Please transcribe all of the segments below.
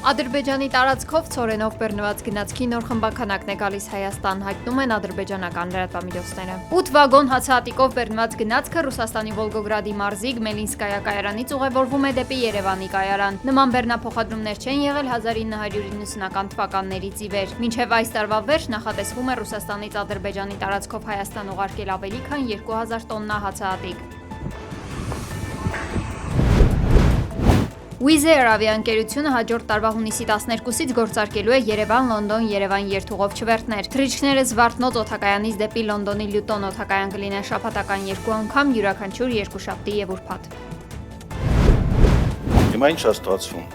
Ադրբեջանի տարածքով ցորենով բեռնված գնացքի նոր խմբաքանակն է գալիս Հայաստան, հայտնում են ադրբեջանական լրատվամիջոցները։ 8 վագոն հացահատիկով բեռնված գնացքը Ռուսաստանի Վոլգոգրադի մարզի Գմելինսկայա կայարանից ուղևորվում է դեպի Երևանի կայարան։ Նման բեռնափոխադրումներ չեն եղել 1990-ական թվականներից ի վեր։ Մինչև այս տարվա վերջ նախատեսվում է Ռուսաստանից Ադրբեջանի տարածքով Հայաստան ուղարկել ավելի քան 2000 տոննա հացահատիկ։ Wizz Air ավիաընկերությունը հաջորդ տարվա հունիսի 12-ից գործարկելու է Երևան-Լոնդոն Երևան երթուղով չվերթներ։ Թռիչքները Զվարթնոց օդակայանից դեպի Լոնդոնի Լյուտոն օդակայան կլինեն շաբաթական 2 անգամ, յուրաքանչյուր երկուշաբթի եւ ուրբաթ։ Հիմա ինչ է ստացվում։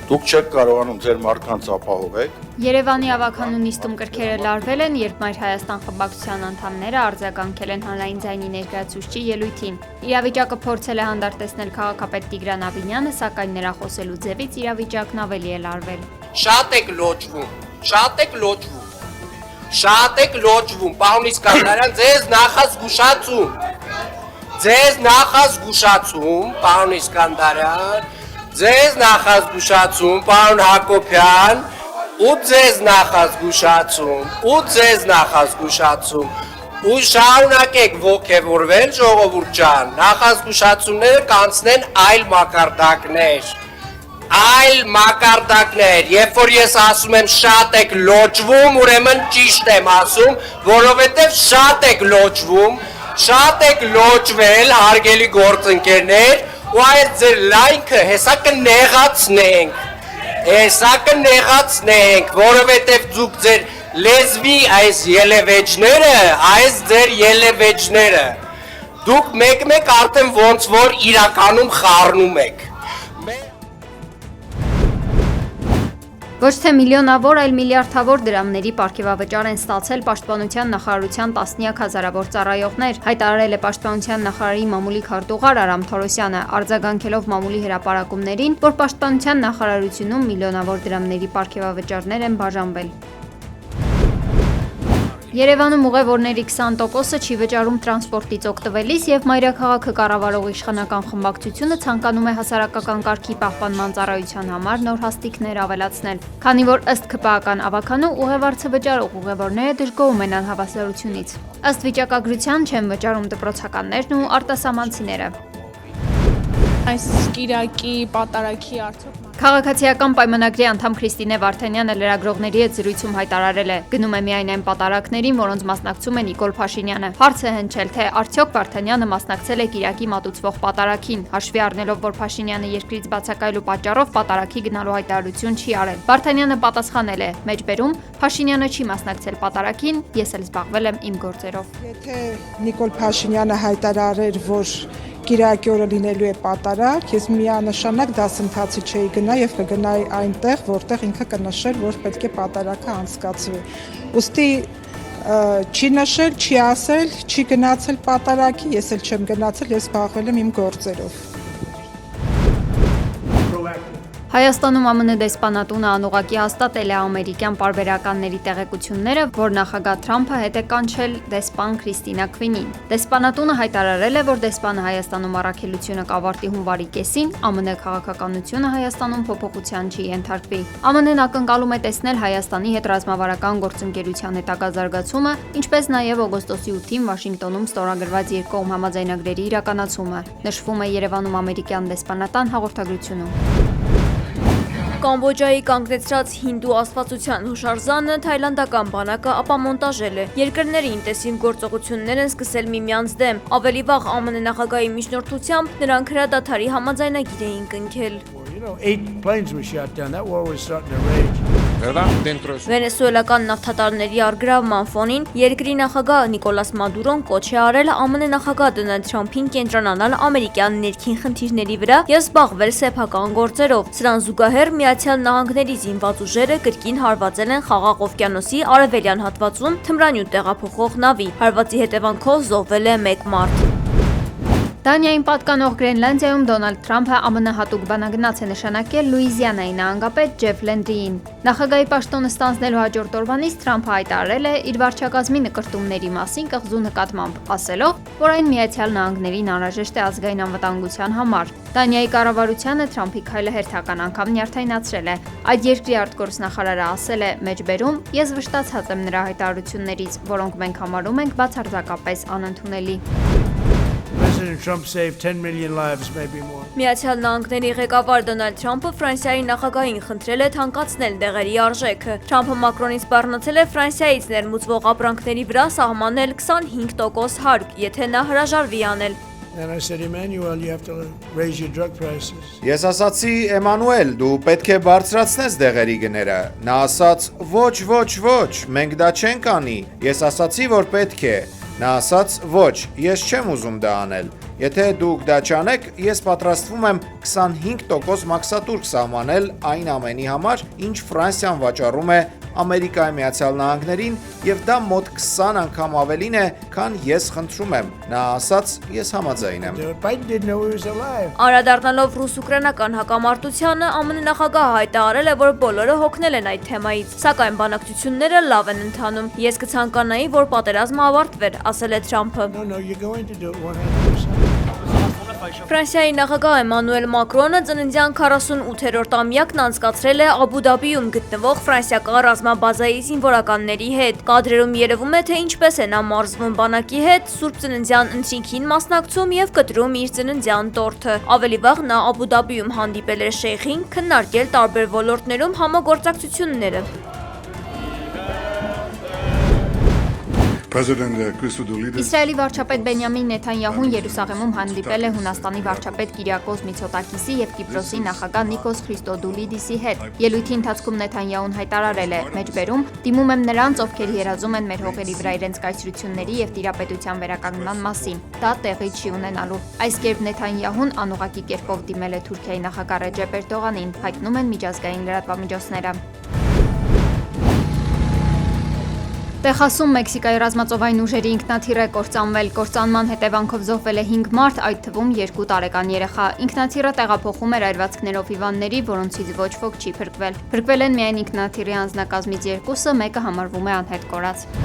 Դուք չեք կարողանում ձեր մարդկանց ապահովեք։ Երևանի ավականու նիստում կրքերը լարվել են, երբ Մայր Հայաստան խմբակցության անդամները արձագանքել են հանրային ձայնի ներկայացուցչի ելույթին։ Իրավիճակը փորձել է հանդարտեցնել քաղաքապետ Տիգրան Ավինյանը, սակայն նրա խոսելու ձևից իրավիճակն ավելի է լարվել։ Շատ եք լոճվում, պարոն Իսկանդարյան, ձեզ նախազգուշացում, պարոն Իսկանդարյան, ձեզ նախազգուշացում, պարոն Հակոբյան, ու ձեզ նախազգուշացում, ու շարունակեք ոգևորվել, ժողովուրդ ջան, նախազգուշացումները կանցնեն այլ մակարդակներ, երբ որ ես ասում եմ շատ եք լոճվում, ուրեմն ճիշտ եմ ասում, որովհետև շատ եք լոճվել, հարգելի գործընկերներ, ու այս ձեր լայնքը հեսա կնեղացնենք, որովհետև դուք ձեր լեզվի այս ելևեջները, դուք մեկ արդեն ոնց որ իրականում խառնում եք։ Ոչ թե միլիոնավոր, այլ միլիարդավոր դրամների պարգևավճար են ստացել Պաշտպանության նախարարության տասնյակ հազարավոր ծառայողներ, հայտարարել է Պաշտպանության նախարարի մամուլի քարտուղար Արամ Թորոսյանը, արձագանքելով մամուլի հրապարակումներին, որ Պաշտպանության նախարարությունում միլիոնավոր դրամների պարգևավճարներ են բաժանվել։ Երևանում ուղևորների 20%-ը չի վճարում տրանսպորտից օգտվելիս եւ մայրաքաղաքը կառավարող իշխանական խմբակցությունը ցանկանում է հասարակական կարգի պահպանման ծառայության համար նոր հաստիքներ ավելացնել, քանի որ ըստ ՔՊԱ-ական ավականու ուղևորցը վճարող ուղևորները դժգոհում են անհավասարությունից։ Ըստ վիճակագրության չեն վճարում դպրոցականներն ու արտասահմանցիները։ Այս կիրակի պատարագի արդյոք Քաղաքացիական պայմանագրի անդամ Քրիստինե Վարդանյանը լրագրողների հետ զրույցում հայտարարել է. գնում է միայն այն պատարագներին, որոնց մասնակցում է Նիկոլ Փաշինյանը։ Հարց է հնչել, թե արդյոք Վարդանյանը մասնակցել է կիրակի մատուցվող պատարագին, հաշվի առնելով, որ Փաշինյանը երկրից բացակայելու պատճառով պատարագի գնալու հայտարարություն չի արել։ Վարդանյանը պատասխանել է. մեջբերում Փաշինյանը չի մասնակցել պատարագին, ես էլ զբաղվել եմ իմ գործերով։ Եթե Նիկոլ Փաշինյանը հայտարարեր, որ կիրակի օրը լինելու է պատարագ, ես միանշանակ դասընթացի չէի գնա եւ կգնայի այնտեղ, որտեղ ինքը կնշեր, որ պետք է պատարագը անցկացվի։ Ուստի չի նշել, չի ասել, չի գնացել պատարագի, ես էլ չեմ գնացել, ես զբաղվել եմ իմ գործերով։ Հայաստանում ԱՄՆ դեսպանատունը անուղղակի հաստատել է ամերիկյան պարբերականների տեղեկությունները, որ նախագահ Թրամփը հետ է կանչել դեսպան Քրիստինա Քվինին։ Դեսպանատունը հայտարարել է, որ դեսպանը Հայաստանում առաքելությունը կավարտի հունվարի կեսին, ԱՄՆ քաղաքականությունը Հայաստանում փոփոխության չի ենթարկվի։ ԱՄՆ-ն ակնկալում է տեսնել Հայաստանի հետ ռազմավարական գործընկերության հետագա զարգացումը, ինչպես նաև օգոստոսի 8-ին Վաշինգտոնում ստորագրված երկկողմ համաձայնագրերի իրականացումը, նշվում է Երևանում ամերիկյան դեսպանատան հաղորդագրությունում։ Կամբոջայի կանգնեցրած հինդու աստվածության հուշարձանը թայլանդական բանակը ապամոնտաժել է։ Երկրների ինտենսիվ գործողություններ են սկսել միմյանց դեմ։ Ավելի վաղ ԱՄՆ նախագահի միջնորդությամբ նրանք հրադադարի համաձայնագիր էին կնքել։ Վենեսուելական նավթատարների առգրավման ֆոնին երկրի նախագահ Նիկոլաս Մադուրոն կոչ է արել ԱՄՆ նախագահ Դոնալդ Թրամփին կենտրոնանալ ամերիկյան ներքին խնդիրների վրա եւ զբաղվել սեփական գործերով։ Սրան զուգահեռ Միացյալ Նահանգների զինված ուժերը կրկին հարվածել են Խաղաղ օվկիանոսի արևելյան հատվածում թմրանյութ տեղափոխող նավի։ Հարվածի հետևանքով զոհվել է 1 մարդ։ Դանիային պատկանող Գրենլանդիայում Դոնալդ Թրամփը ԱՄՆ հատուկ բանագնաց է նշանակել Լուիզիանայի նահանգապետ Ջեֆ Լենդրիին։ Նախագահի պաշտոնը ստանձնելու հաջորդ օրվանից Թրամփը հայտարարել է իր վարչակազմի նկրտումների մասին կղզու նկատմամբ, ասելով, որ այն Միացյալ Նահանգներին անհրաժեշտ է ազգային անվտանգության համար։ Դանիայի կառավարությանը Թրամփի քայլը հերթական անգամ նյարդայնացրել է։ Այդ երկրի արտգործնախարարը ասել է մեջբերում. «Ես վշտացած եմ նրա հայտարարություններից, որոնք մենք համարում ենք բացարձակապես անընդունելի»։ President Trump saved 10 million lives, maybe more. Միացյալ Նահանգների ղեկավար Դոնալդ Թրամփը Ֆրանսիայի նախագահին խնդրել է թանկացնել դեղերի արժեքը։ Թրամփը Մակրոնից սպառնացել է Ֆրանսիայից ներմուծվող ապրանքների վրա սահմանել 25% հարկ, եթե նա հրաժարվի անել։ And I said, Emmanuel, you have to raise your drug prices. Ես ասացի Էմանուել, դու պետք է բարձրացնես դեղերի գները։ Նա ասաց. ոչ, մենք դա չենք անի։ Ես ասացի, որ պետք է։ Նա ասաց. ոչ, ես չեմ ուզում դա անել։ Եթե դուք դա չանեք, ես պատրաստվում եմ 25% մաքսատուրք սահմանել այն ամենի համար, ինչ Ֆրանսիան վաճառում է Ամերիկայի Միացյալ Նահանգներին, եւ դա մոտ 20 անգամ ավելին է, քան ես խնդրում եմ։ Նա ասաց. ես համաձայն եմ։ Biden didn't know he was alive. Անդրադառնալով ռուս-ուկրաինական հակամարտությանը, ԱՄՆ նախագահը հայտարարել է, որ բոլորը հոգնել են այդ թեմայից, սակայն բանակցությունները լավ են ընթանում։ Ես կցանկանայի, որ պատերազմը ավարտվեր, ասել է Թրամփը։ No, you're going to do it 100%. Ֆրանսիայի նախագահ Էմանուել Մակրոնը ծննդյան 48-րդ ամյակն անցկացրել է Աբու Դաբիում գտնվող ֆրանսիական ռազմաբազայի զինվորականների հետ։ Կադրերում երևում է, թե ինչպես է նա մարզվում բանակի հետ, Սուրբ ծննդյան ընթրիքին մասնակցում եւ կտրում իր ծննդյան տորթը։ Ավելի վաղ նա Աբու Դաբիում հանդիպել էր շեյխին, քննարկել տարբեր ոլորտներում համագործակցությունները։ Իսրայելի վարչապետ Բենյամին Նեթանյահուն Երուսաղեմում հանդիպել է Հունաստանի վարչապետ Կիրիակոս Միցոտակիսի եւ Կիպրոսի նախագահ Նիկոս Քրիստոդուլիդիսի հետ։ Ելույթի ընթացքում Նեթանյահուն հայտարարել է. «Մեջբերում դիմում եմ նրանց, ովքեր երազում են մեր հողերի վրա իրենց կայսրությունների եւ տիրապետության վերականգնման մասին։ Դա տեղի չի ունենալու»։ Այս կերպ Նեթանյահուն անուղղակի կերպով դիմել է Թուրքիայի նախագահ Ռեջեփ Էրդողանին, հայտնում են միջազգային լրատվամիջոցները։ Տեխասում Մեքսիկայի ռազմածովային ուժերի ինքնաթիռ է կործանվել։ Կործանման հետևանքով զոհվել է 5 մարդ, այդ թվում 2 տարեկան երեխա։ Ինքնաթիռը տեղափոխում էր այրվածքներով հիվանդների, որոնցից ոչ ոք չի փրկվել։ Փրկվել են միայն ինքնաթիռի անձնակազմից 2-ը, մեկը համարվում է անհետ կորած։